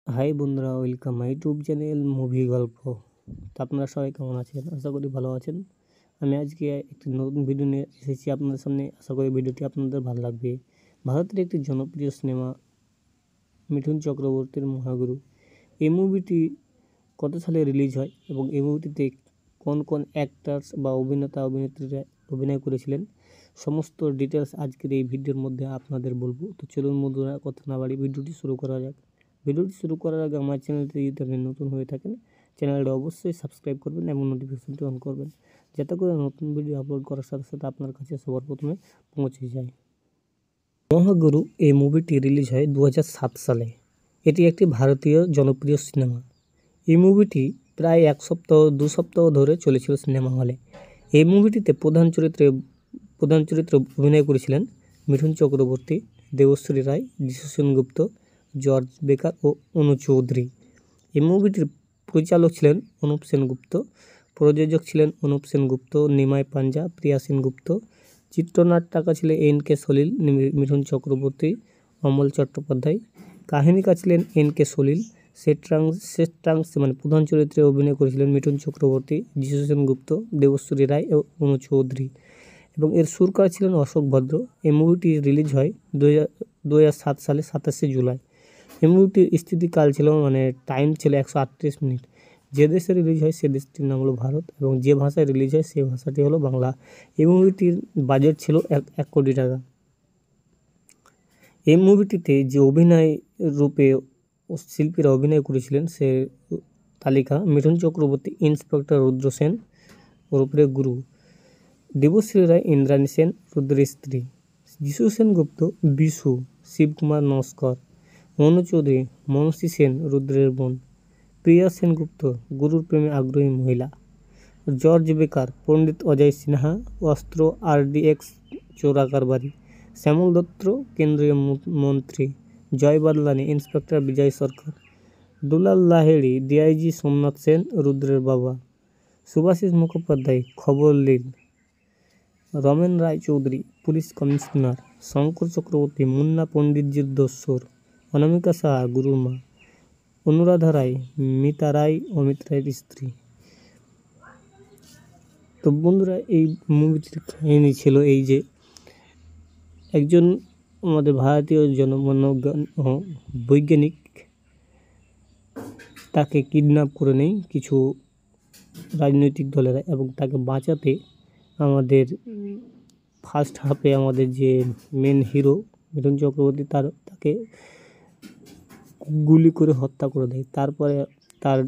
High বন্ধুরা, welcome my YouTube channel movie গল্প। তো আপনারা সবাই কেমন আছেন? আশা করি ভালো আছেন। আমি আজকে একটি নতুন ভিডিও নিয়ে এসেছি আপনাদের সামনে। আশা করি ভিডিওটি আপনাদের ভালো লাগবে। ভারতের একটি জনপ্রিয় সিনেমা মিঠুন চক্রবর্তীর মহাগুরু। এই মুভিটি কত সালে রিলিজ হয় এবং এই মুভিটিতে কোন কোন অ্যাক্টার্স বা অভিনেতা অভিনেত্রীরা অভিনয় করেছিলেন, সমস্ত ডিটেলস আজকের এই ভিডিওর মধ্যে আপনাদের বলবো। তো চলুন বন্ধুরা, কথা না বাড়ি ভিডিওটি শুরু করা যাক। ভিডিওটি শুরু করার আগে আমার চ্যানেলটি যদি আপনি নতুন হয়ে থাকেন, চ্যানেলটি অবশ্যই সাবস্ক্রাইব করবেন এবং নোটিফিকেশনটি অন করবেন, যাতে করে নতুন ভিডিও আপলোড করার সাথে সাথে আপনার কাছে সবার প্রথমে পৌঁছে যায়। মহাগুরু এই মুভিটি রিলিজ হয় 2007 সালে। এটি একটি ভারতীয় জনপ্রিয় সিনেমা। এই মুভিটি প্রায় 2 সপ্তাহ ধরে চলেছিল সিনেমা হলে। এই মুভিটিতে প্রধান চরিত্রে অভিনয় করেছিলেন মিঠুন চক্রবর্তী, দেবশ্রী রায়, যিশু সেনগুপ্ত, জর্জ বেকার ও অনু চৌধুরী। এই মুভিটির পরিচালক ছিলেন অনুপ সেনগুপ্ত, প্রযোজক ছিলেন অনুপ সেনগুপ্ত, নিমাই পাঞ্জা, প্রিয়া সেনগুপ্ত, চিত্রনাট্যকার ছিলেন এন.কে সলিল, মিঠুন চক্রবর্তী, অমল চট্টোপাধ্যায়, কাহিনীকার ছিলেন এন.কে সলিল। সেট্রাংশ মানে প্রধান চরিত্রে অভিনয় করেছিলেন মিঠুন চক্রবর্তী, যিশু সেনগুপ্ত, দেবশ্রী রায় ও অনু চৌধুরী এবং এর সুরকার ছিলেন অশোক ভদ্র। এই মুভিটি রিলিজ হয় 2007 সালে 27শে জুলাই। এই মুভিটির স্থিতিকাল ছিল টাইম ছিল 138 মিনিট। যে দেশে রিলিজ হয় সে দেশটির নাম হলো ভারত এবং যে ভাষায় রিলিজ হয় সেই ভাষাটি হলো বাংলা। এই মুভিটির বাজেট ছিল 1 কোটি টাকা। এই মুভিটিতে যে অভিনয় রূপে শিল্পীরা অভিনয় করেছিলেন সে তালিকা: মিঠুন চক্রবর্তী ইন্সপেক্টর রুদ্র সেন ওরফে গুরু, দেবশ্রী রায় ইন্দ্রাণী সেন রুদ্রের স্ত্রী, যিশু সেনগুপ্ত বিশু, শিবকুমার নস্কর, অনু চৌধুরী মনসী সেন রুদ্রের বোন, প্রিয়া সেনগুপ্ত গুরুর প্রেমে আগ্রহী মহিলা, জর্জ বেকার পণ্ডিত অজয় সিনহা অস্ত্র RDX চোরাকার বাড়ি, শ্যামল দত্ত কেন্দ্রীয় মন্ত্রী, জয় বাদলানি ইন্সপেক্টর বিজয় সরকার, দুলাল লাহিড়ী DIG সোমনাথ সেন রুদ্রের বাবা, সুভাষিস মুখোপাধ্যায় খবর লিড, রমেন রায় চৌধুরী পুলিশ কমিশনার, শঙ্কর চক্রবর্তী মুন্না পণ্ডিতজির দস্যুর, অনামিকা সাহা গুরুর মা, অনুরাধা রায় মিতা রায় অমিত রায়ের স্ত্রী। তো বন্ধুরা, এই মুভিটির কাহিনী ছিল এই যে একজন আমাদের ভারতীয় বৈজ্ঞানিক তাকে কিডন্যাপ করে নেয় কিছু রাজনৈতিক দলেরা এবং তাকে বাঁচাতে আমাদের ফার্স্ট হাফে আমাদের যে মেন হিরো মিঠুন চক্রবর্তী তাকে গুলি করে হত্যা করে দেয়। তারপরে তার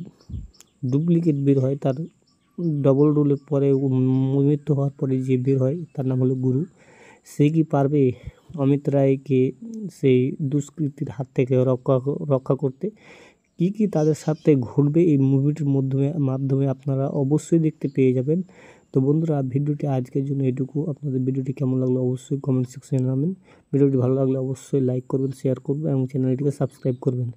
ডুপ্লিকেট বের হয়, তার ডবল রোলের পরে মৃত্যু হওয়ার পরে যে বের হয় তার নাম হলো গুরু। সে কি পারবে অমিত রায়কে সেই দুষ্কৃতির হাত থেকে রক্ষা করতে? কি তাদের সাথে ঘটবে এই মুভিটির মাধ্যমে আপনারা অবশ্যই দেখতে পেয়ে যাবেন। তো বন্ধুরা, ভিডিওটি আজকের জন্য এটুকু। আপনাদের ভিডিওটি কেমন লাগলো অবশ্যই কমেন্ট সেকশনে জানাবেন। ভিডিওটি ভালো লাগলে অবশ্যই লাইক করবেন, শেয়ার করবেন এবং চ্যানেলটিকে সাবস্ক্রাইব করবেন।